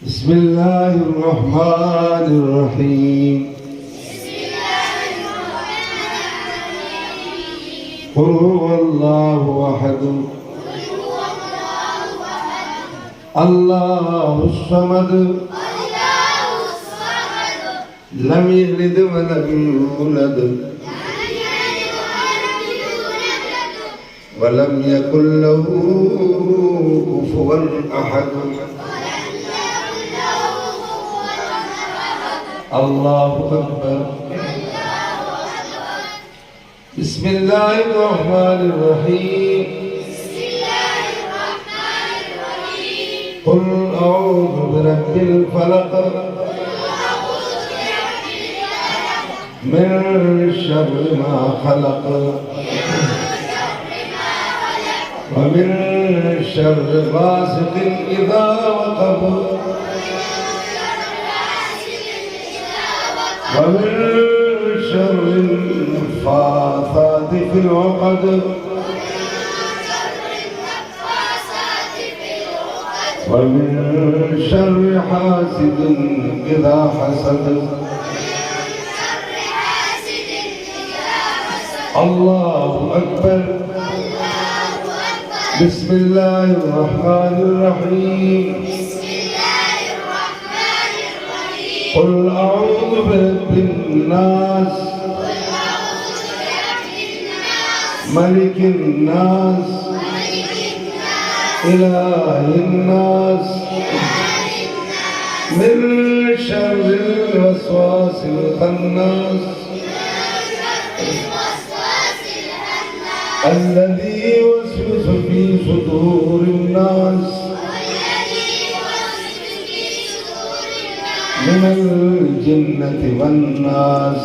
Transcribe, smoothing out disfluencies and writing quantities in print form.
بسم الله الرحمن الرحيم قل هو الله أحد الله الصمد لم يلد ولم يولد ولم يكن له كفوا أحد الله أكبر بسم الله الرحمن الرحيم قل أعوذ برب الفلق من شر ما خلق ومن شر غاسق إذا وقب ومن شر النفاثات في العقد ومن شر حاسد إذا حسد الله أكبر بسم الله الرحمن الرحيم قل أعوذ برب الناس ملك الناس إله الناس من شر الوسواس الخناس الذي يوسوس في صدور الناس من الجنة والناس